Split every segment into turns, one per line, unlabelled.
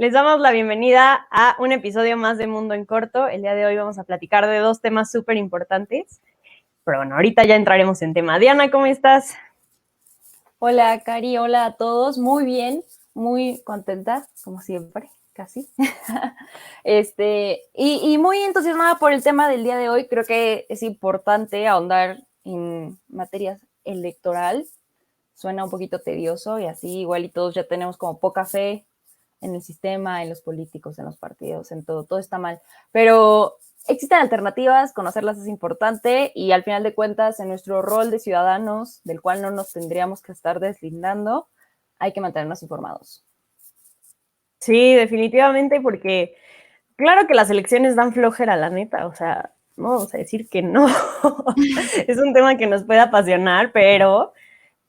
Les damos la bienvenida a un episodio más de Mundo en Corto. El día de hoy vamos a platicar de dos temas súper importantes. Pero bueno, ahorita ya entraremos en tema. Diana, ¿cómo estás?
Hola, Cari, hola a todos. Muy bien, muy contenta, como siempre, casi. Y muy entusiasmada por el tema del día de hoy. Creo que es importante ahondar en materias electoral. Suena un poquito tedioso y así igual y todos ya tenemos como poca fe en el sistema, en los políticos, en los partidos, en todo está mal. Pero existen alternativas, conocerlas es importante y al final de cuentas en nuestro rol de ciudadanos, del cual no nos tendríamos que estar deslindando, hay que mantenernos informados.
Sí, definitivamente, porque claro que las elecciones dan flojera, la neta, o sea, no vamos a decir que no. Es un tema que nos puede apasionar, pero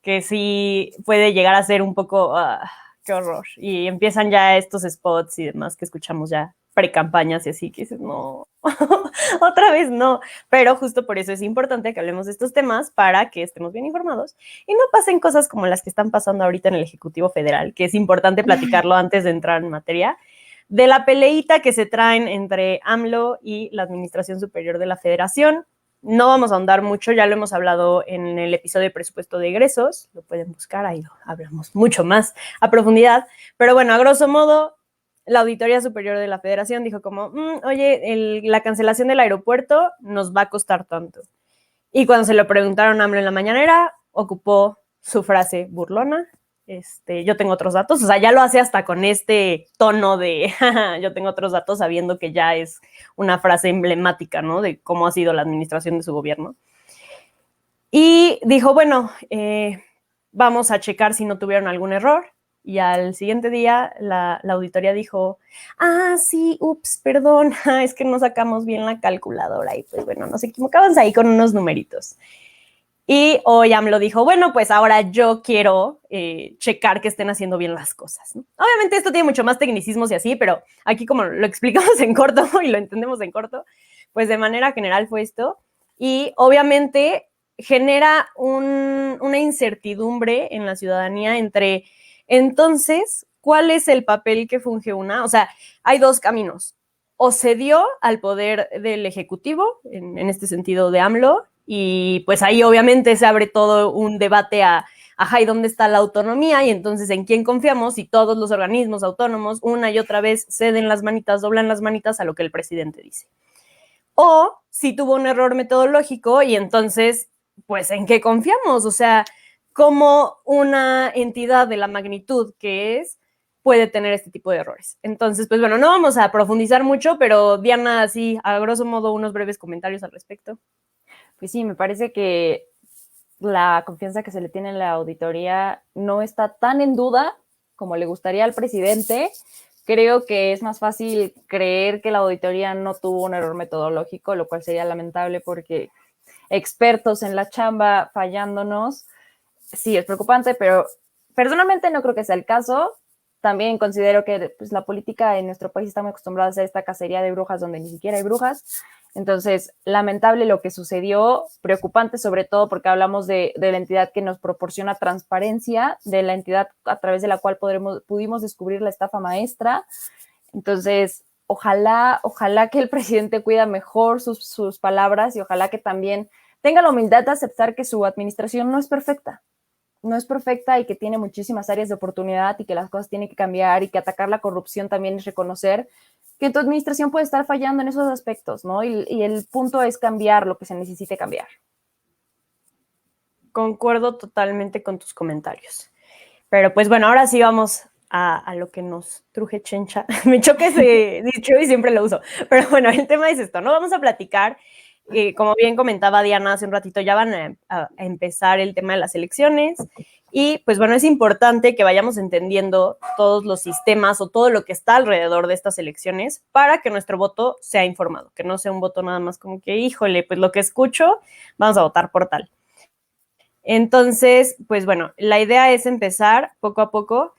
que sí puede llegar a ser un poco, qué horror. Y empiezan ya estos spots y demás que escuchamos ya pre-campañas y así, que dices, no, otra vez no. Pero justo por eso es importante que hablemos de estos temas para que estemos bien informados y no pasen cosas como las que están pasando ahorita en el Ejecutivo Federal, que es importante platicarlo antes de entrar en materia, de la peleita que se traen entre AMLO y la Administración Superior de la Federación. No vamos a ahondar mucho, ya lo hemos hablado en el episodio de presupuesto de egresos, lo pueden buscar, ahí lo hablamos mucho más a profundidad, pero bueno, a grosso modo, la Auditoría Superior de la Federación dijo como, oye, la cancelación del aeropuerto nos va a costar tanto. Y cuando se lo preguntaron a AMLO en la mañanera, ocupó su frase burlona, yo tengo otros datos, o sea, ya lo hace hasta con este tono de yo tengo otros datos, sabiendo que ya es una frase emblemática, ¿no? De cómo ha sido la administración de su gobierno. Y dijo, bueno, vamos a checar si no tuvieron algún error. Y al siguiente día la auditoría dijo, sí, ups, perdón, es que no sacamos bien la calculadora. Y pues bueno, nos equivocamos ahí con unos numeritos. Y hoy AMLO dijo, bueno, pues ahora yo quiero checar que estén haciendo bien las cosas, ¿no? Obviamente esto tiene mucho más tecnicismos y así, pero aquí como lo explicamos en corto y lo entendemos en corto, pues de manera general fue esto. Y obviamente genera una incertidumbre en la ciudadanía entre, entonces, ¿cuál es el papel que funge una? O sea, hay dos caminos. O cedió al poder del Ejecutivo, en este sentido de AMLO, y pues ahí obviamente se abre todo un debate ajá, ¿y dónde está la autonomía? Y entonces, ¿en quién confiamos? Y todos los organismos autónomos una y otra vez ceden las manitas, doblan las manitas a lo que el presidente dice. O si tuvo un error metodológico y entonces, pues, ¿en qué confiamos? O sea, ¿cómo una entidad de la magnitud que es puede tener este tipo de errores? Entonces, pues bueno, no vamos a profundizar mucho, pero Diana, así, a grosso modo, unos breves comentarios al respecto.
Pues sí, me parece que la confianza que se le tiene en la auditoría no está tan en duda como le gustaría al presidente. Creo que es más fácil creer que la auditoría no tuvo un error metodológico, lo cual sería lamentable porque expertos en la chamba fallándonos, sí es preocupante, pero personalmente no creo que sea el caso. También considero que pues, la política en nuestro país está muy acostumbrada a hacer esta cacería de brujas donde ni siquiera hay brujas. Entonces, lamentable lo que sucedió, preocupante sobre todo porque hablamos de la entidad que nos proporciona transparencia, de la entidad a través de la cual pudimos descubrir la estafa maestra. Entonces, ojalá que el presidente cuida mejor sus palabras y ojalá que también tenga la humildad de aceptar que su administración no es perfecta y que tiene muchísimas áreas de oportunidad y que las cosas tienen que cambiar y que atacar la corrupción también es reconocer que tu administración puede estar fallando en esos aspectos, ¿no? Y el punto es cambiar lo que se necesite cambiar.
Concuerdo totalmente con tus comentarios. Pero pues bueno, ahora sí vamos a lo que nos truje chencha. Me choca ese dicho y siempre lo uso. Pero bueno, el tema es esto, ¿no? Vamos a platicar, como bien comentaba Diana hace un ratito, ya van a empezar el tema de las elecciones. Y pues bueno, es importante que vayamos entendiendo todos los sistemas o todo lo que está alrededor de estas elecciones para que nuestro voto sea informado, que no sea un voto nada más como que, híjole, pues lo que escucho, vamos a votar por tal. Entonces, pues bueno, la idea es empezar poco a poco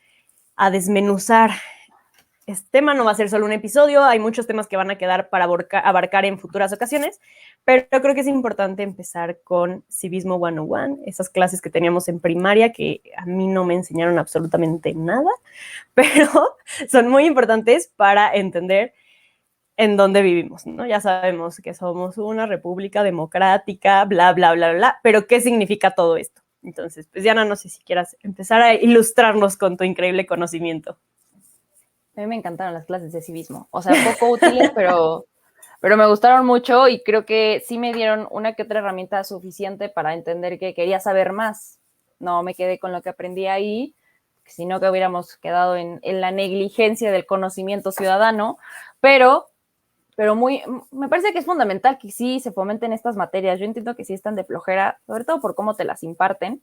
a desmenuzar. Este tema no va a ser solo un episodio, hay muchos temas que van a quedar para abarcar en futuras ocasiones, pero creo que es importante empezar con Civismo 101, esas clases que teníamos en primaria que a mí no me enseñaron absolutamente nada, pero son muy importantes para entender en dónde vivimos, ¿no? Ya sabemos que somos una república democrática, bla, bla, bla, bla, pero ¿qué significa todo esto? Entonces, pues Diana, no sé si quieras empezar a ilustrarnos con tu increíble conocimiento.
A mí me encantaron las clases de civismo, o sea, poco útiles, pero me gustaron mucho y creo que sí me dieron una que otra herramienta suficiente para entender que quería saber más. No me quedé con lo que aprendí ahí, sino que hubiéramos quedado en la negligencia del conocimiento ciudadano, pero me parece que es fundamental que sí se fomenten estas materias. Yo entiendo que sí están de flojera, sobre todo por cómo te las imparten,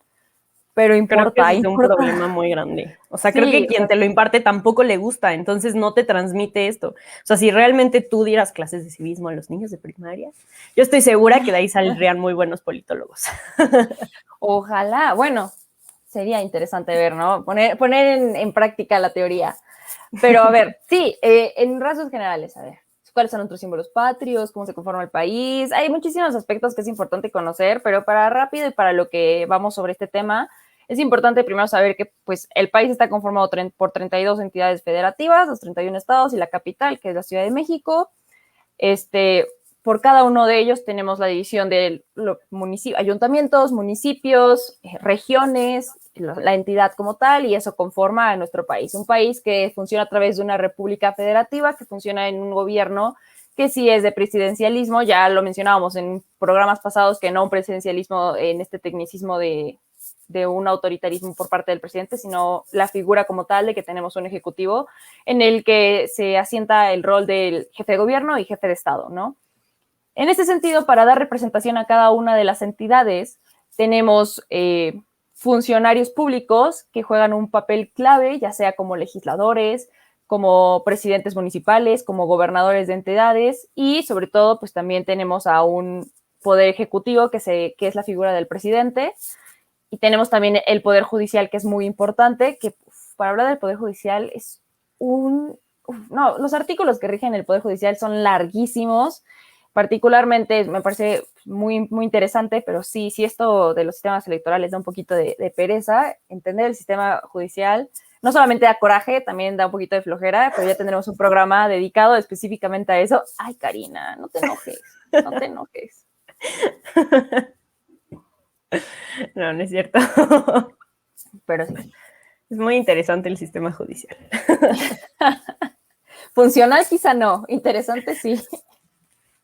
pero
Creo que ese
importa,
es un
importa.
problema muy grande. O sea, creo que
Sí, o
quien
sea,
te lo imparte tampoco le gusta, entonces no te transmite esto. O sea, si realmente tú dieras clases de civismo a los niños de primaria, yo estoy segura que de ahí saldrían muy buenos politólogos.
ojalá, bueno, sería interesante ver, ¿no? Poner en práctica la teoría. Pero a ver, sí, en rasgos generales, a ver, ¿cuáles son nuestros símbolos patrios? ¿Cómo se conforma el país? Hay muchísimos aspectos que es importante conocer, pero para rápido y para lo que vamos sobre este tema, es importante primero saber que pues, el país está conformado por 32 entidades federativas, los 31 estados y la capital, que es la Ciudad de México. Por cada uno de ellos tenemos la división de ayuntamientos, municipios, regiones, la entidad como tal, y eso conforma a nuestro país. Un país que funciona a través de una república federativa, que funciona en un gobierno que sí es de presidencialismo, ya lo mencionábamos en programas pasados, que no un presidencialismo en este tecnicismo de un autoritarismo por parte del presidente, sino la figura como tal de que tenemos un ejecutivo en el que se asienta el rol del jefe de gobierno y jefe de Estado, ¿no? En ese sentido, para dar representación a cada una de las entidades, tenemos funcionarios públicos que juegan un papel clave, ya sea como legisladores, como presidentes municipales, como gobernadores de entidades y sobre todo, pues también tenemos a un poder ejecutivo que es la figura del presidente, y tenemos también el poder judicial, que es muy importante, que para hablar del poder judicial es no, los artículos que rigen el poder judicial son larguísimos. Particularmente me parece muy, muy interesante, pero sí esto de los sistemas electorales da un poquito de pereza. Entender el sistema judicial no solamente da coraje, también da un poquito de flojera, pero ya tendremos un programa dedicado específicamente a eso. Ay, Karina, no te enojes, no te enojes.
No, no es cierto.
Pero sí.
Es muy interesante el sistema judicial.
Funcional quizá no, interesante sí.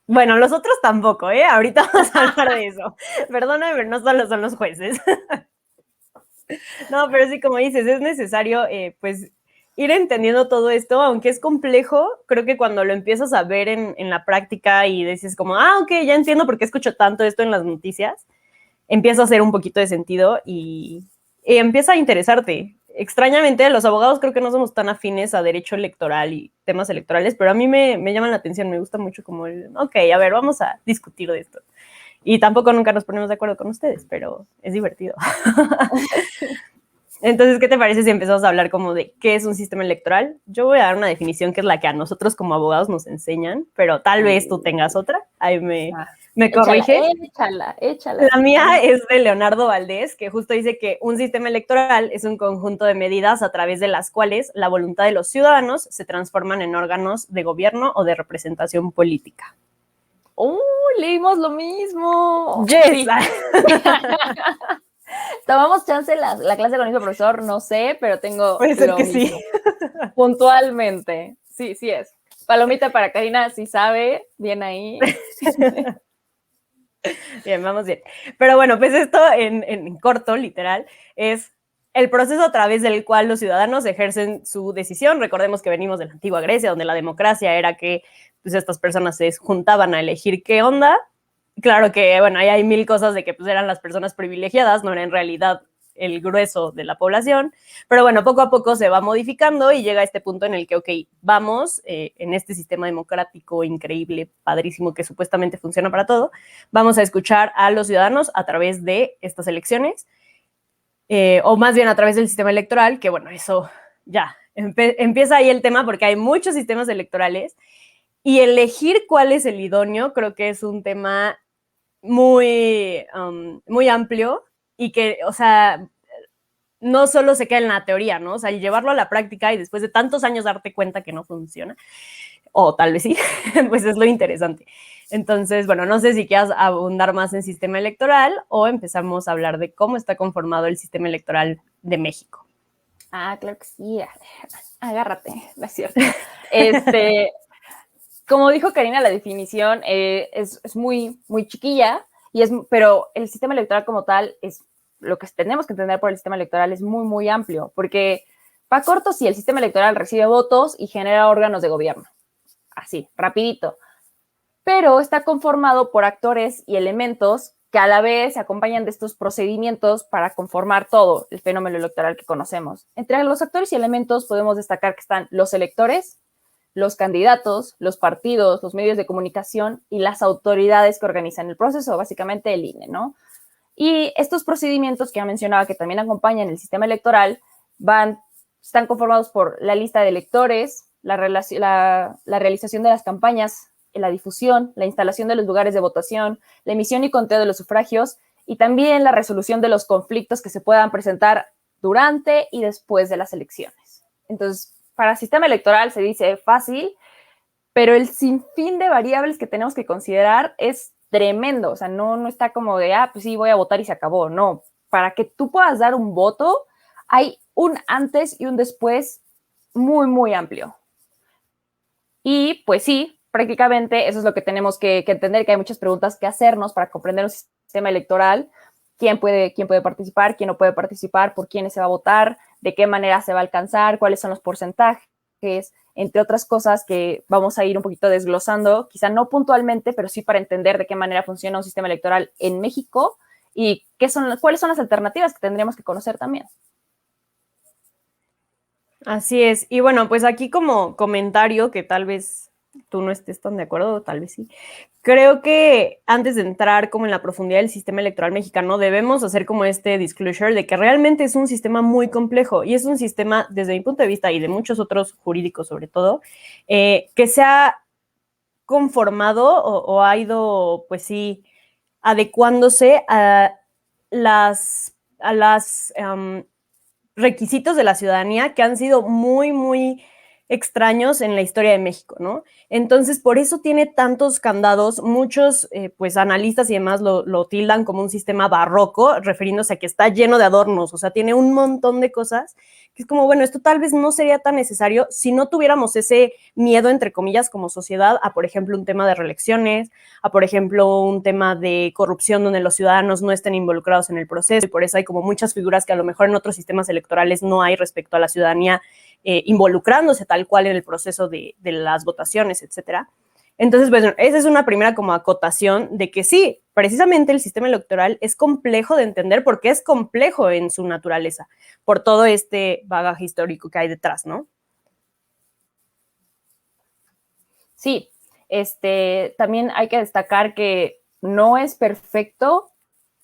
Bueno, los otros tampoco, ¿eh? Ahorita vamos a hablar de eso. Perdóname, pero no solo son los jueces. No, pero sí, como dices, es necesario, pues, ir entendiendo todo esto, aunque es complejo, creo que cuando lo empiezas a ver en la práctica y dices como, ok, ya entiendo por qué escucho tanto esto en las noticias, empieza a hacer un poquito de sentido y empieza a interesarte. Extrañamente, los abogados creo que no somos tan afines a derecho electoral y temas electorales, pero a mí me llaman la atención, me gusta mucho como ok, a ver, vamos a discutir de esto. Y tampoco nunca nos ponemos de acuerdo con ustedes, pero es divertido. Entonces, ¿qué te parece si empezamos a hablar como de qué es un sistema electoral? Yo voy a dar una definición que es la que a nosotros como abogados nos enseñan, pero tal vez tú tengas otra. Ahí me corriges.
Échala.
La mía es de Leonardo Valdés, que justo dice que un sistema electoral es un conjunto de medidas a través de las cuales la voluntad de los ciudadanos se transforman en órganos de gobierno o de representación política.
Leímos lo mismo.
Yes.
Sí. Tomamos chance la clase con el mismo profesor, no sé, pero tengo
Puede ser
lo
que
mismo.
sí.
Puntualmente. Sí es. Palomita para Karina, sí sabe, bien ahí.
Bien, vamos bien. Pero bueno, pues esto en corto, literal, es el proceso a través del cual los ciudadanos ejercen su decisión. Recordemos que venimos de la antigua Grecia, donde la democracia era que pues, estas personas se juntaban a elegir qué onda. Claro que, bueno, ahí hay mil cosas de que pues, eran las personas privilegiadas, no era en realidad el grueso de la población, pero bueno, poco a poco se va modificando y llega a este punto en el que, ok, vamos, en este sistema democrático increíble, padrísimo, que supuestamente funciona para todo, vamos a escuchar a los ciudadanos a través de estas elecciones, o más bien a través del sistema electoral, que bueno, eso ya, empieza ahí el tema porque hay muchos sistemas electorales y elegir cuál es el idóneo creo que es un tema muy amplio y que, o sea, no solo se queda en la teoría, ¿no? O sea, llevarlo a la práctica y después de tantos años darte cuenta que no funciona, o tal vez sí, pues es lo interesante. Entonces, bueno, no sé si quieras abundar más en sistema electoral o empezamos a hablar de cómo está conformado el sistema electoral de México.
Ah, claro que sí. Agárrate, no es cierto. Como dijo Karina, la definición es muy, muy chiquilla, pero el sistema electoral como tal es lo que tenemos que entender por el sistema electoral es muy, muy amplio, porque para corto sí, el sistema electoral recibe votos y genera órganos de gobierno. Así, rapidito. Pero está conformado por actores y elementos que a la vez se acompañan de estos procedimientos para conformar todo el fenómeno electoral que conocemos. Entre los actores y elementos podemos destacar que están los electores, los candidatos, los partidos, los medios de comunicación y las autoridades que organizan el proceso, básicamente el INE, ¿no? Y estos procedimientos que ya mencionaba que también acompañan el sistema electoral están conformados por la lista de electores, la realización de las campañas, la difusión, la instalación de los lugares de votación, la emisión y conteo de los sufragios y también la resolución de los conflictos que se puedan presentar durante y después de las elecciones. Entonces, para el sistema electoral se dice fácil, pero el sinfín de variables que tenemos que considerar es tremendo. O sea, no está como de, pues sí, voy a votar y se acabó. No, para que tú puedas dar un voto, hay un antes y un después muy, muy amplio. Y pues sí, prácticamente eso es lo que tenemos que entender, que hay muchas preguntas que hacernos para comprender un sistema electoral. ¿Quién puede participar? ¿Quién no puede participar? ¿Por quiénes se va a votar? ¿De qué manera se va a alcanzar? ¿Cuáles son los porcentajes? Entre otras cosas que vamos a ir un poquito desglosando, quizá no puntualmente, pero sí para entender de qué manera funciona un sistema electoral en México y cuáles son las alternativas que tendríamos que conocer también.
Así es. Y bueno, pues aquí como comentario, que tal vez tú no estés tan de acuerdo, tal vez sí. Creo que antes de entrar como en la profundidad del sistema electoral mexicano, debemos hacer como este disclosure de que realmente es un sistema muy complejo y es un sistema, desde mi punto de vista y de muchos otros jurídicos sobre todo, que se ha conformado o ha ido, pues sí, adecuándose a las requisitos de la ciudadanía que han sido muy, muy extraños en la historia de México, ¿no? Entonces, por eso tiene tantos candados, muchos pues analistas y demás lo tildan como un sistema barroco, refiriéndose a que está lleno de adornos, o sea, tiene un montón de cosas, que es como, bueno, esto tal vez no sería tan necesario si no tuviéramos ese miedo, entre comillas, como sociedad, a, por ejemplo, un tema de reelecciones, a, por ejemplo, un tema de corrupción donde los ciudadanos no estén involucrados en el proceso, y por eso hay como muchas figuras que a lo mejor en otros sistemas electorales no hay respecto a la ciudadanía involucrándose tal cual en el proceso de las votaciones, etcétera. Entonces, bueno, esa es una primera como acotación de que sí, precisamente el sistema electoral es complejo de entender porque es complejo en su naturaleza, por todo este bagaje histórico que hay detrás, ¿no?
Sí, también hay que destacar que no es perfecto,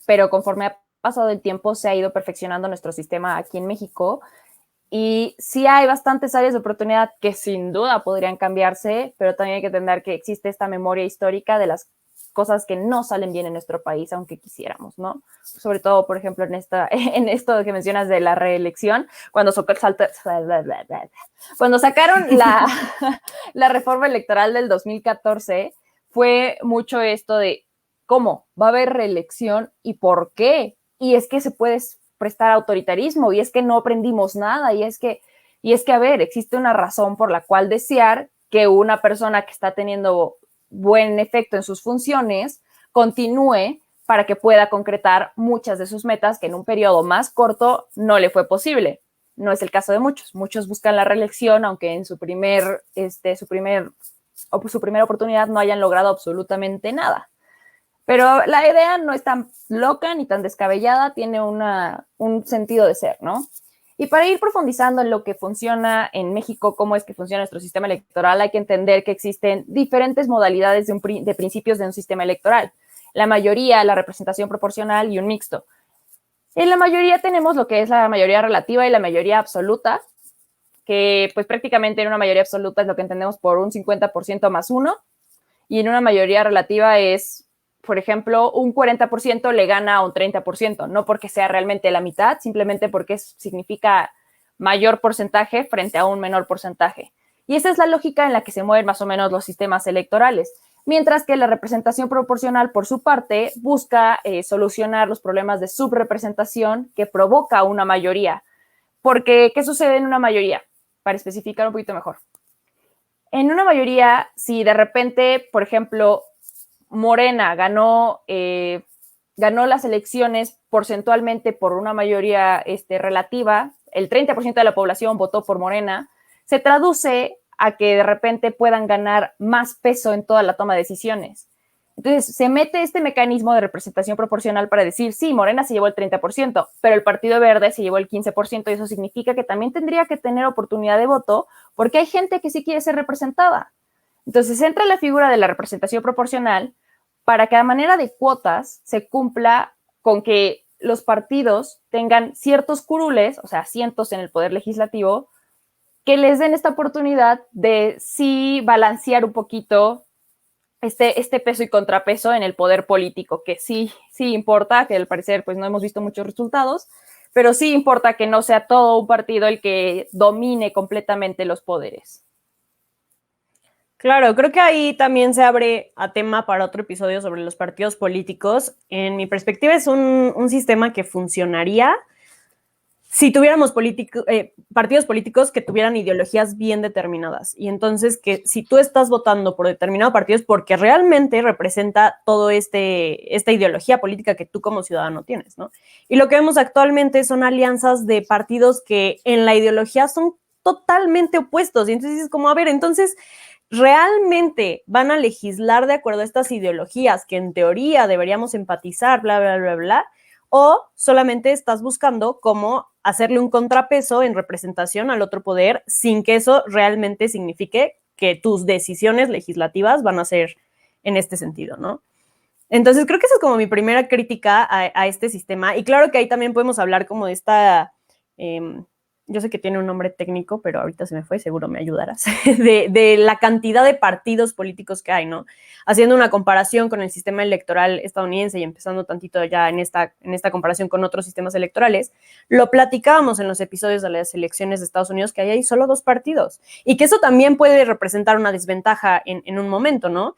pero conforme ha pasado el tiempo se ha ido perfeccionando nuestro sistema aquí en México. Y sí hay bastantes áreas de oportunidad que sin duda podrían cambiarse, pero también hay que entender que existe esta memoria histórica de las cosas que no salen bien en nuestro país, aunque quisiéramos, ¿no? Sobre todo, por ejemplo, en esto que mencionas de la reelección, cuando sacaron la reforma electoral del 2014, fue mucho esto de cómo va a haber reelección y por qué. Y es que se puede prestar autoritarismo y es que no aprendimos nada y es que, a ver, existe una razón por la cual desear que una persona que está teniendo buen efecto en sus funciones continúe para que pueda concretar muchas de sus metas que en un periodo más corto no le fue posible. No es el caso de muchos. Muchos buscan la reelección, aunque en su primera oportunidad no hayan logrado absolutamente nada. Pero la idea no es tan loca ni tan descabellada, tiene un sentido de ser, ¿no? Y para ir profundizando en lo que funciona en México, cómo es que funciona nuestro sistema electoral, hay que entender que existen diferentes modalidades de principios de un sistema electoral. La mayoría, la representación proporcional y un mixto. En la mayoría tenemos lo que es la mayoría relativa y la mayoría absoluta, que pues prácticamente en una mayoría absoluta es lo que entendemos por un 50% más 1, y en una mayoría relativa es por ejemplo, un 40% le gana a un 30%, no porque sea realmente la mitad, simplemente porque significa mayor porcentaje frente a un menor porcentaje. Y esa es la lógica en la que se mueven más o menos los sistemas electorales. Mientras que la representación proporcional, por su parte, busca solucionar los problemas de subrepresentación que provoca una mayoría. Porque, ¿qué sucede en una mayoría? Para especificar un poquito mejor. En una mayoría, si de repente, por ejemplo, Morena ganó las elecciones porcentualmente por una mayoría relativa, el 30% de la población votó por Morena, se traduce a que de repente puedan ganar más peso en toda la toma de decisiones. Entonces, se mete este mecanismo de representación proporcional para decir, sí, Morena se llevó el 30%, pero el Partido Verde se llevó el 15%, y eso significa que también tendría que tener oportunidad de voto porque hay gente que sí quiere ser representada. Entonces, entra la figura de la representación proporcional para que a manera de cuotas se cumpla con que los partidos tengan ciertos curules, o sea, asientos en el poder legislativo, que les den esta oportunidad de sí balancear un poquito este peso y contrapeso en el poder político, que sí importa, que al parecer pues no hemos visto muchos resultados, pero sí importa que no sea todo un partido el que domine completamente los poderes.
Claro, creo que ahí también se abre a tema para otro episodio sobre los partidos políticos. En mi perspectiva es un sistema que funcionaría si tuviéramos partidos políticos que tuvieran ideologías bien determinadas. Y entonces que si tú estás votando por determinado partido es porque realmente representa todo esta ideología política que tú como ciudadano tienes, ¿no? Y lo que vemos actualmente son alianzas de partidos que en la ideología son totalmente opuestos. Y entonces es como, a ver, entonces realmente van a legislar de acuerdo a estas ideologías que en teoría deberíamos empatizar, bla, bla, bla, bla, o solamente estás buscando cómo hacerle un contrapeso en representación al otro poder sin que eso realmente signifique que tus decisiones legislativas van a ser en este sentido, ¿no? Entonces creo que esa es como mi primera crítica a este sistema, y claro que ahí también podemos hablar como de esta, yo sé que tiene un nombre técnico, pero ahorita se me fue, seguro me ayudarás, de la cantidad de partidos políticos que hay, ¿no? Haciendo una comparación con el sistema electoral estadounidense y empezando tantito ya en esta comparación con otros sistemas electorales, lo platicábamos en los episodios de las elecciones de Estados Unidos, que ahí hay solo 2 partidos, y que eso también puede representar una desventaja en un momento, ¿no?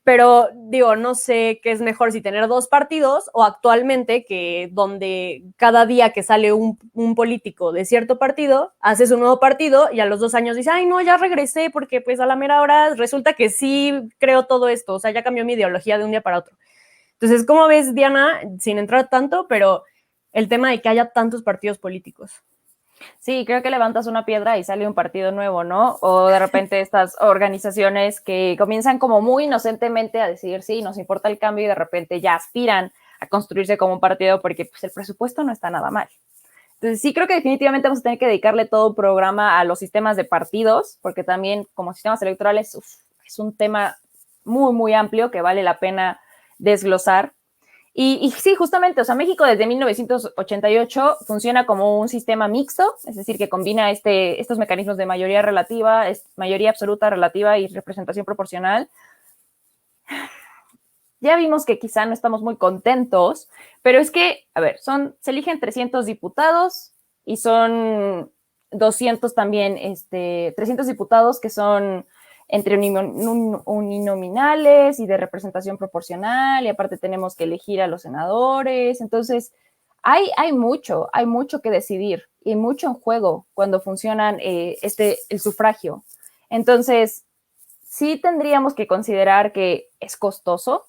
Pero digo, no sé qué es mejor, si tener 2 partidos o actualmente que donde cada día que sale un político de cierto partido, haces un nuevo partido y a los 2 años dices, ay, no, ya regresé porque pues a la mera hora resulta que sí creo todo esto, o sea, ya cambió mi ideología de un día para otro. Entonces, ¿cómo ves, Diana, sin entrar tanto, pero el tema de que haya tantos partidos políticos?
Sí, creo que levantas una piedra y sale un partido nuevo, ¿no? O de repente estas organizaciones que comienzan como muy inocentemente a decir, sí, nos importa el cambio, y de repente ya aspiran a construirse como un partido porque pues, el presupuesto no está nada mal. Entonces sí creo que definitivamente vamos a tener que dedicarle todo un programa a los sistemas de partidos, porque también como sistemas electorales es un tema muy, muy amplio que vale la pena desglosar. Y sí, justamente, o sea, México desde 1988 funciona como un sistema mixto, es decir, que combina estos mecanismos de mayoría relativa, mayoría absoluta relativa y representación proporcional. Ya vimos que quizá no estamos muy contentos, pero es que, a ver, se eligen 300 diputados y son 200 también, 300 diputados que son entre uninominales y de representación proporcional, y aparte tenemos que elegir a los senadores. Entonces, hay mucho que decidir y mucho en juego cuando funcionan el sufragio. Entonces, sí tendríamos que considerar que es costoso.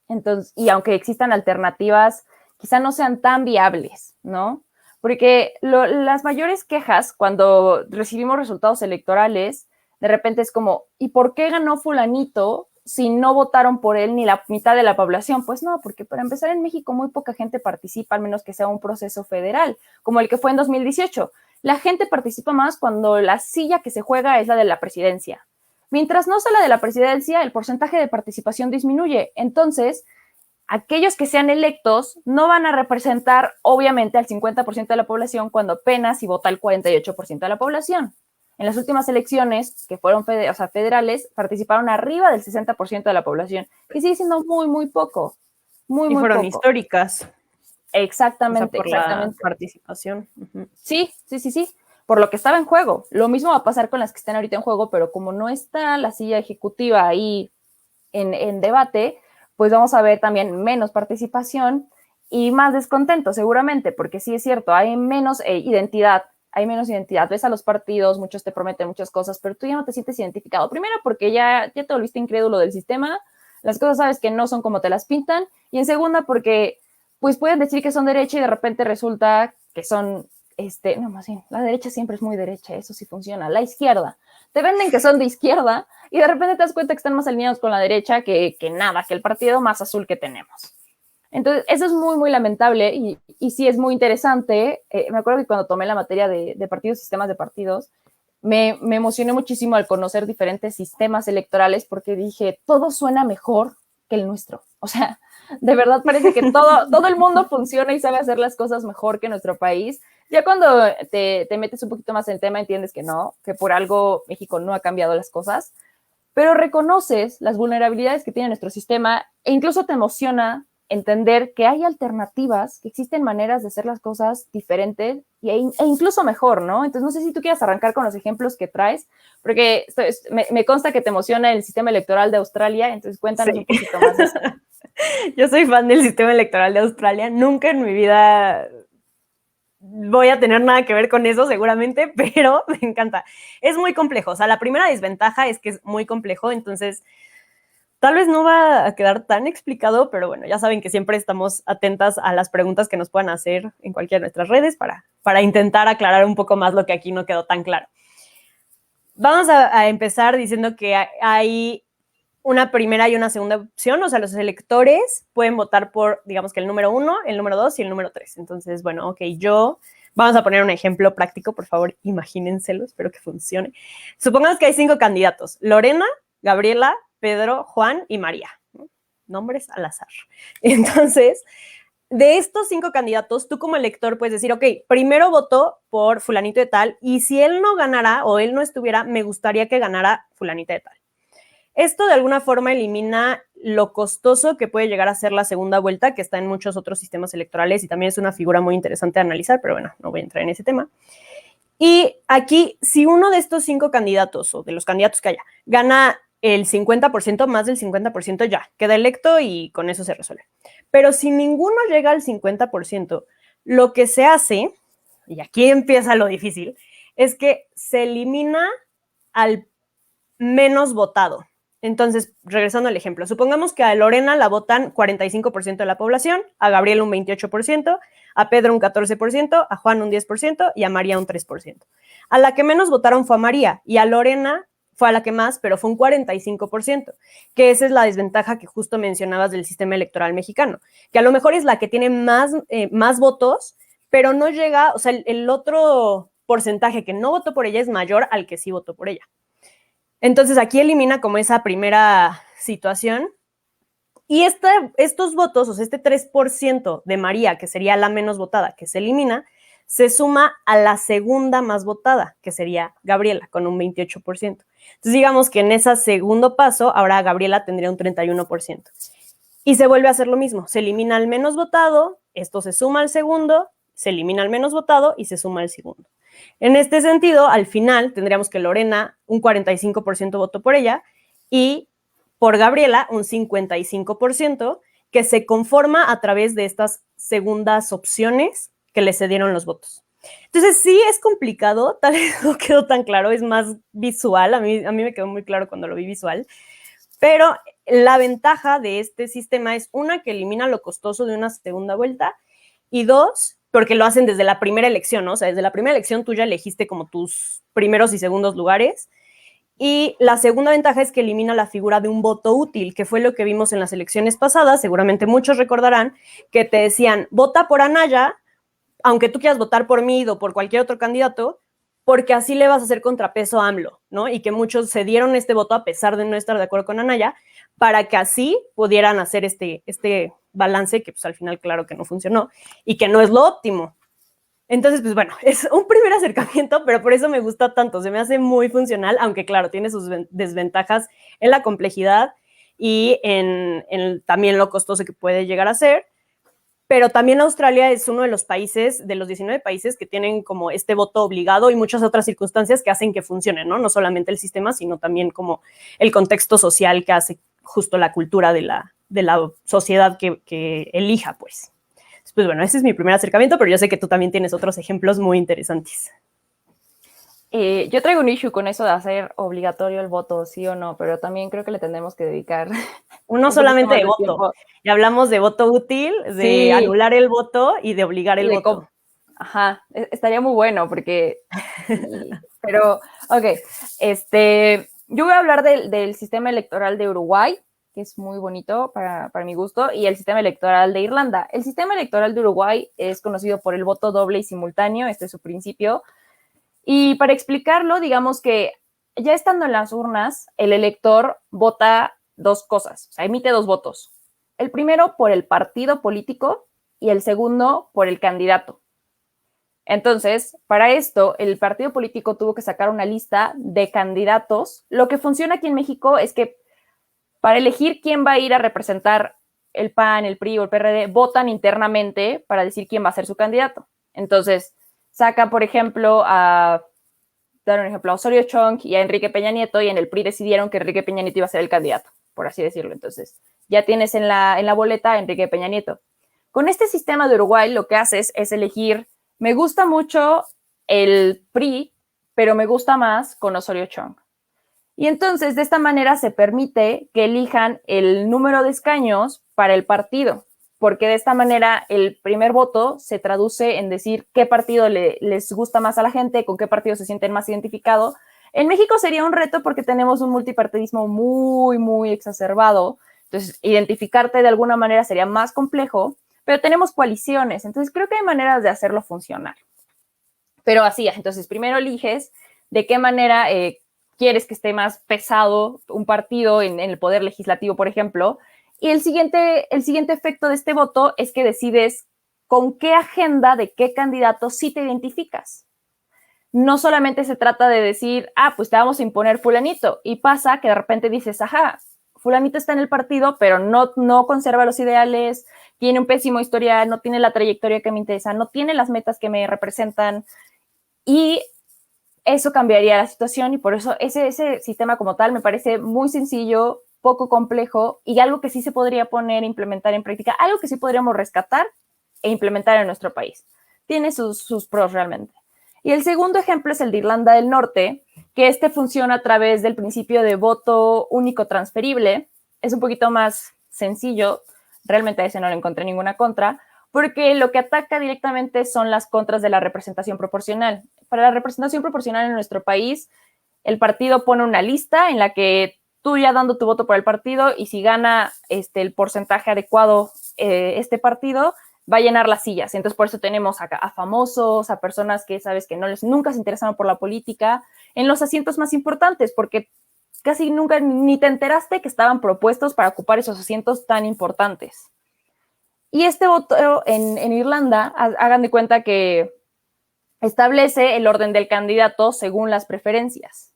Entonces, y aunque existan alternativas, quizá no sean tan viables, ¿no? Porque las mayores quejas cuando recibimos resultados electorales, de repente es como, ¿y por qué ganó fulanito si no votaron por él ni la mitad de la población? Pues no, porque para empezar en México muy poca gente participa, al menos que sea un proceso federal, como el que fue en 2018. La gente participa más cuando la silla que se juega es la de la presidencia. Mientras no sea la de la presidencia, el porcentaje de participación disminuye. Entonces, aquellos que sean electos no van a representar, obviamente, al 50% de la población cuando apenas si vota el 48% de la población. En las últimas elecciones, que fueron federales, participaron arriba del 60% de la población, que sigue siendo muy, muy poco. Muy,
y
muy
fueron
poco.
históricas.
Exactamente,
por
exactamente.
la participación.
Sí, por lo que estaba en juego. Lo mismo va a pasar con las que están ahorita en juego, pero como no está la silla ejecutiva ahí en debate, pues vamos a ver también menos participación y más descontento seguramente, porque sí es cierto, hay menos identidad. Ves a los partidos, muchos te prometen muchas cosas, pero tú ya no te sientes identificado. Primero porque ya te volviste incrédulo del sistema, las cosas sabes que no son como te las pintan, y en segunda porque pues pueden decir que son derecha y de repente resulta que son, no, más bien, la derecha siempre es muy derecha, eso sí funciona, la izquierda. Te venden que son de izquierda y de repente te das cuenta que están más alineados con la derecha que nada, que el partido más azul que tenemos. Entonces, eso es muy, muy lamentable y sí es muy interesante. Me acuerdo que cuando tomé la materia de partidos, sistemas de partidos, me emocioné muchísimo al conocer diferentes sistemas electorales porque dije, todo suena mejor que el nuestro. O sea, de verdad parece que todo el mundo funciona y sabe hacer las cosas mejor que nuestro país. Ya cuando te metes un poquito más en el tema, entiendes que no, que por algo México no ha cambiado las cosas, pero reconoces las vulnerabilidades que tiene nuestro sistema e incluso te emociona entender que hay alternativas, que existen maneras de hacer las cosas diferentes e incluso mejor, ¿no? Entonces, no sé si tú quieras arrancar con los ejemplos que traes, porque me consta que te emociona el sistema electoral de Australia, entonces cuéntanos un poquito más de eso.
Yo soy fan del sistema electoral de Australia, nunca en mi vida voy a tener nada que ver con eso seguramente, pero me encanta. Es muy complejo, o sea, la primera desventaja es que es muy complejo, entonces tal vez no va a quedar tan explicado, pero bueno, ya saben que siempre estamos atentas a las preguntas que nos puedan hacer en cualquiera de nuestras redes para intentar aclarar un poco más lo que aquí no quedó tan claro. Vamos a empezar diciendo que hay una primera y una segunda opción, o sea, los electores pueden votar por, digamos que el número 1, el número 2 y el número 3. Entonces, bueno, ok, vamos a poner un ejemplo práctico, por favor, imagínenselo, espero que funcione. Supongamos que hay 5 candidatos, Lorena, Gabriela, Pedro, Juan y María, ¿no? Nombres al azar. Entonces, de estos 5 candidatos, tú como elector puedes decir, ok, primero voto por fulanito de tal, y si él no ganara o él no estuviera, me gustaría que ganara fulanita de tal. Esto de alguna forma elimina lo costoso que puede llegar a ser la segunda vuelta, que está en muchos otros sistemas electorales y también es una figura muy interesante de analizar, pero bueno, no voy a entrar en ese tema. Y aquí, si uno de estos 5 candidatos o de los candidatos que haya gana el 50%, más del 50%, ya queda electo y con eso se resuelve. Pero si ninguno llega al 50%, lo que se hace, y aquí empieza lo difícil, es que se elimina al menos votado. Entonces, regresando al ejemplo, supongamos que a Lorena la votan 45% de la población, a Gabriel un 28%, a Pedro un 14%, a Juan un 10% y a María un 3%. A la que menos votaron fue a María y a Lorena fue a la que más, pero fue un 45%, que esa es la desventaja que justo mencionabas del sistema electoral mexicano, que a lo mejor es la que tiene más votos, pero no llega, o sea, el otro porcentaje que no votó por ella es mayor al que sí votó por ella. Entonces aquí elimina como esa primera situación y estos votos, o sea, este 3% de María, que sería la menos votada, que se elimina, se suma a la segunda más votada, que sería Gabriela, con un 28%. Entonces digamos que en ese segundo paso, ahora Gabriela tendría un 31%. Y se vuelve a hacer lo mismo, se elimina al menos votado, esto se suma al segundo, se elimina al menos votado y se suma al segundo. En este sentido, al final tendríamos que Lorena un 45% votó por ella y por Gabriela un 55%, que se conforma a través de estas segundas opciones que le cedieron los votos. Entonces sí es complicado, tal vez no quedó tan claro, es más visual, a mí me quedó muy claro cuando lo vi visual, pero la ventaja de este sistema es una, que elimina lo costoso de una segunda vuelta, y dos, porque lo hacen desde la primera elección, ¿no? O sea, desde la primera elección tú ya elegiste como tus primeros y segundos lugares. Y la segunda ventaja es que elimina la figura de un voto útil, que fue lo que vimos en las elecciones pasadas. Seguramente muchos recordarán que te decían, vota por Anaya, aunque tú quieras votar por mí o por cualquier otro candidato, porque así le vas a hacer contrapeso a AMLO, ¿no? Y que muchos se dieron este voto a pesar de no estar de acuerdo con Anaya, para que así pudieran hacer este balance que pues al final claro que no funcionó y que no es lo óptimo. Entonces, pues bueno, es un primer acercamiento, pero por eso me gusta tanto, se me hace muy funcional, aunque claro, tiene sus desventajas en la complejidad y en también lo costoso que puede llegar a ser, pero también Australia es uno de los países, de los 19 países que tienen como este voto obligado y muchas otras circunstancias que hacen que funcione, ¿no? No solamente el sistema, sino también como el contexto social que hace justo la cultura de la sociedad que elija, pues. Pues bueno, ese es mi primer acercamiento, pero yo sé que tú también tienes otros ejemplos muy interesantes.
Yo traigo un issue con eso de hacer obligatorio el voto, sí o no, pero también creo que le tendremos que dedicar
uno solamente de voto. Tiempo. Y hablamos de voto útil, de sí. Anular el voto y de obligar el voto.
Ajá, estaría muy bueno porque... pero, ok, yo voy a hablar del sistema electoral de Uruguay, que es muy bonito para mi gusto, y el sistema electoral de Irlanda. El sistema electoral de Uruguay es conocido por el voto doble y simultáneo, este es su principio. Y para explicarlo, digamos que ya estando en las urnas, el elector vota dos cosas, o sea, emite dos votos. El primero por el partido político y el segundo por el candidato. Entonces, para esto, el partido político tuvo que sacar una lista de candidatos. Lo que funciona aquí en México es que para elegir quién va a ir a representar el PAN, el PRI o el PRD, votan internamente para decir quién va a ser su candidato. Entonces, saca, por ejemplo, dar un ejemplo, a Osorio Chong y a Enrique Peña Nieto, y en el PRI decidieron que Enrique Peña Nieto iba a ser el candidato, por así decirlo. Entonces, ya tienes en la boleta a Enrique Peña Nieto. Con este sistema de Uruguay, lo que haces es elegir, me gusta mucho el PRI, pero me gusta más con Osorio Chong. Y entonces, de esta manera se permite que elijan el número de escaños para el partido, porque de esta manera el primer voto se traduce en decir qué partido les gusta más a la gente, con qué partido se sienten más identificados. En México sería un reto porque tenemos un multipartidismo muy, muy exacerbado. Entonces, identificarte de alguna manera sería más complejo, pero tenemos coaliciones. Entonces, creo que hay maneras de hacerlo funcionar. Pero así, entonces, primero eliges de qué manera quieres que esté más pesado un partido en el poder legislativo, por ejemplo. Y el siguiente efecto de este voto es que decides con qué agenda de qué candidato sí te identificas. No solamente se trata de decir, pues te vamos a imponer fulanito, y pasa que de repente dices, ajá, fulanito está en el partido, pero no conserva los ideales, tiene un pésimo historial, no tiene la trayectoria que me interesa, no tiene las metas que me representan, y eso cambiaría la situación, y por eso ese sistema como tal me parece muy sencillo, poco complejo, y algo que sí se podría poner, implementar en práctica, algo que sí podríamos rescatar e implementar en nuestro país. Tiene sus pros realmente. Y el segundo ejemplo es el de Irlanda del Norte, que funciona a través del principio de voto único transferible. Es un poquito más sencillo, realmente a ese no le encontré ninguna contra, porque lo que ataca directamente son las contras de la representación proporcional. Para la representación proporcional en nuestro país, el partido pone una lista en la que tú ya dando tu voto por el partido, y si gana el porcentaje adecuado este partido, va a llenar las sillas. Entonces, por eso tenemos a famosos, a personas que sabes que nunca se interesaron por la política, en los asientos más importantes, porque casi nunca ni te enteraste que estaban propuestos para ocupar esos asientos tan importantes. Y este voto en Irlanda, hagan de cuenta que establece el orden del candidato según las preferencias.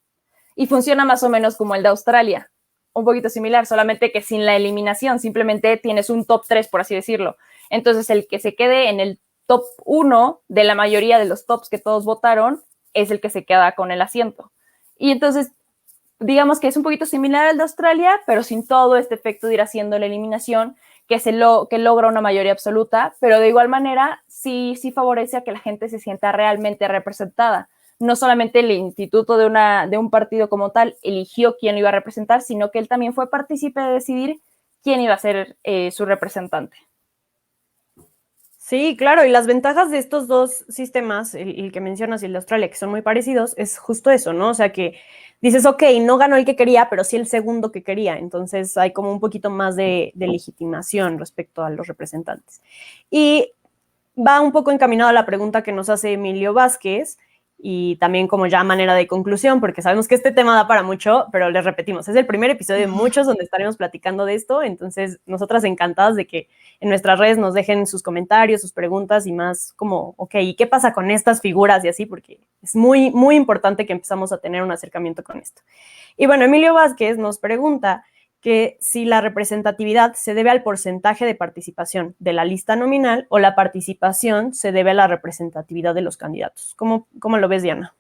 Y funciona más o menos como el de Australia. Un poquito similar, solamente que sin la eliminación, simplemente tienes un top 3, por así decirlo. Entonces, el que se quede en el top 1 de la mayoría de los tops que todos votaron es el que se queda con el asiento. Y entonces, digamos que es un poquito similar al de Australia, pero sin todo este efecto de ir haciendo la eliminación, que logra una mayoría absoluta, pero de igual manera sí favorece a que la gente se sienta realmente representada. No solamente el instituto de un partido como tal eligió quién lo iba a representar, sino que él también fue partícipe de decidir quién iba a ser su representante.
Sí, claro, y las ventajas de estos dos sistemas, el que mencionas y el de Australia, que son muy parecidos, es justo eso, ¿no? O sea, que dices, ok, no ganó el que quería, pero sí el segundo que quería. Entonces hay como un poquito más de legitimación respecto a los representantes. Y va un poco encaminado a la pregunta que nos hace Emilio Vázquez, y también como ya manera de conclusión, porque sabemos que este tema da para mucho, pero les repetimos, es el primer episodio de muchos donde estaremos platicando de esto, entonces nosotras encantadas de que en nuestras redes nos dejen sus comentarios, sus preguntas y más como, ok, ¿y qué pasa con estas figuras y así? Porque es muy, muy importante que empezamos a tener un acercamiento con esto. Y bueno, Emilio Vázquez nos pregunta que si la representatividad se debe al porcentaje de participación de la lista nominal o la participación se debe a la representatividad de los candidatos. ¿Cómo lo ves, Diana?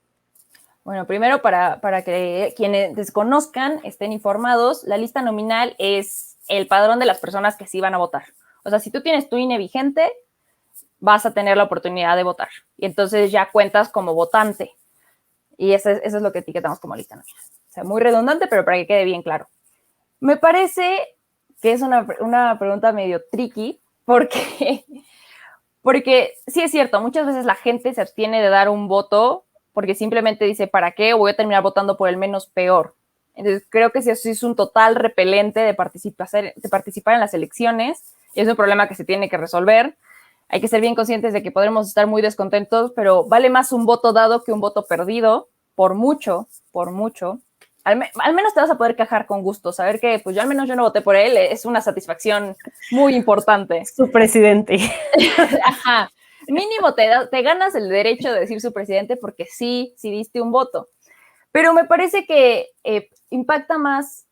Bueno, primero para que quienes desconozcan estén informados, la lista nominal es el padrón de las personas que sí van a votar. O sea, si tú tienes tu INE vigente, vas a tener la oportunidad de votar. Y entonces ya cuentas como votante. Y eso es lo que etiquetamos como lista nominal. O sea, muy redundante, pero para que quede bien claro. Me parece que es una pregunta medio tricky, porque sí es cierto, muchas veces la gente se abstiene de dar un voto porque simplemente dice, ¿para qué? O voy a terminar votando por el menos peor. Entonces, creo que eso es un total repelente de participar en las elecciones, y es un problema que se tiene que resolver. Hay que ser bien conscientes de que podremos estar muy descontentos, pero vale más un voto dado que un voto perdido, por mucho, por mucho. Al menos te vas a poder quejar con gusto, saber que pues yo al menos yo no voté por él, es una satisfacción muy importante.
Su presidente.
Ajá. Mínimo te ganas el derecho de decir su presidente porque sí diste un voto. Pero me parece que impacta más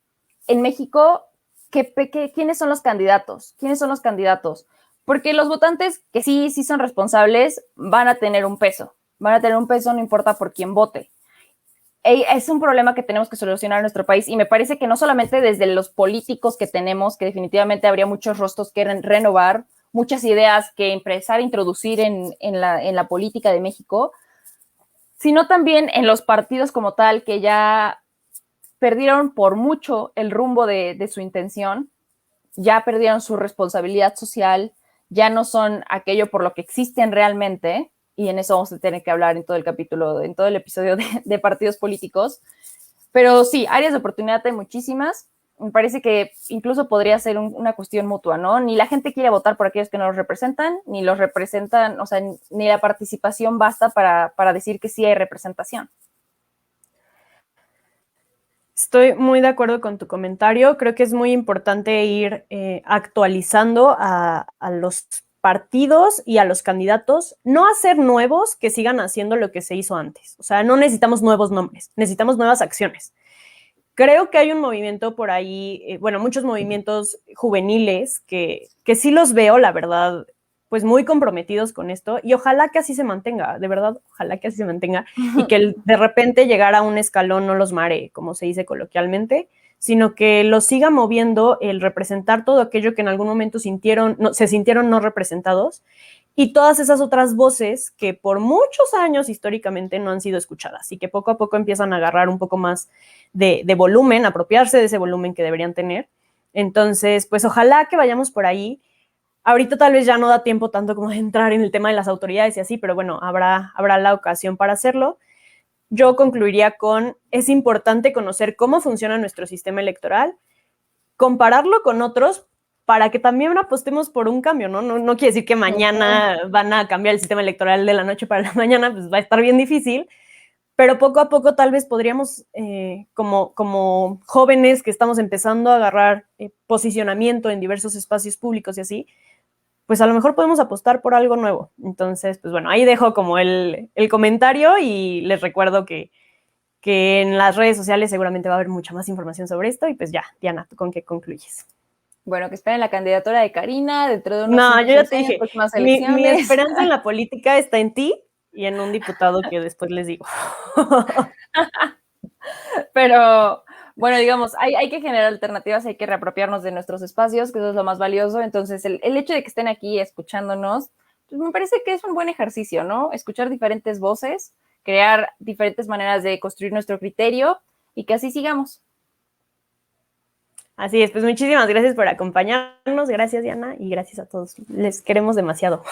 en México que quiénes son los candidatos. ¿Quiénes son los candidatos? Porque los votantes que sí son responsables van a tener un peso. Van a tener un peso no importa por quién vote. Es un problema que tenemos que solucionar en nuestro país y me parece que no solamente desde los políticos que tenemos, que definitivamente habría muchos rostros que renovar, muchas ideas que empezar a introducir en la política de México, sino también en los partidos como tal, que ya perdieron por mucho el rumbo de su intención, ya perdieron su responsabilidad social, ya no son aquello por lo que existen realmente, y en eso vamos a tener que hablar en todo el capítulo, en todo el episodio de partidos políticos. Pero sí, áreas de oportunidad hay muchísimas. Me parece que incluso podría ser una cuestión mutua, ¿no? Ni la gente quiere votar por aquellos que no los representan, ni los representan, o sea, ni la participación basta para decir que sí hay representación.
Estoy muy de acuerdo con tu comentario. Creo que es muy importante ir actualizando a los partidos y a los candidatos, no hacer nuevos que sigan haciendo lo que se hizo antes. O sea, no necesitamos nuevos nombres, necesitamos nuevas acciones. Creo que hay un movimiento por ahí, bueno, muchos movimientos juveniles que sí los veo, la verdad, pues muy comprometidos con esto y ojalá que así se mantenga, de verdad, ojalá que así se mantenga y que de repente llegar a un escalón no los maree, como se dice coloquialmente, sino que los siga moviendo el representar todo aquello que en algún momento se sintieron no representados y todas esas otras voces que por muchos años históricamente no han sido escuchadas y que poco a poco empiezan a agarrar un poco más de volumen, apropiarse de ese volumen que deberían tener. Entonces, pues ojalá que vayamos por ahí. Ahorita tal vez ya no da tiempo tanto como de entrar en el tema de las autoridades y así, pero bueno, habrá la ocasión para hacerlo. Yo concluiría con, es importante conocer cómo funciona nuestro sistema electoral, compararlo con otros para que también apostemos por un cambio, ¿no? No quiere decir que mañana van a cambiar el sistema electoral de la noche para la mañana, pues va a estar bien difícil, pero poco a poco tal vez podríamos, como jóvenes que estamos empezando a agarrar posicionamiento en diversos espacios públicos y así, pues a lo mejor podemos apostar por algo nuevo. Entonces, pues bueno, ahí dejo como el comentario y les recuerdo que en las redes sociales seguramente va a haber mucha más información sobre esto y pues ya, Diana, ¿tú con qué concluyes?
Bueno, que esperen la candidatura de Karina dentro de unos
No,
5
yo ya
6
te
años,
dije,
próximas
mi
elecciones.
esperanza en la política está en ti y en un diputado que después les digo.
Pero bueno, digamos, hay que generar alternativas, hay que reapropiarnos de nuestros espacios, que eso es lo más valioso. Entonces, el hecho de que estén aquí escuchándonos, pues me parece que es un buen ejercicio, ¿no? Escuchar diferentes voces, crear diferentes maneras de construir nuestro criterio y que así sigamos.
Así es, pues muchísimas gracias por acompañarnos, gracias Diana y gracias a todos, les queremos demasiado.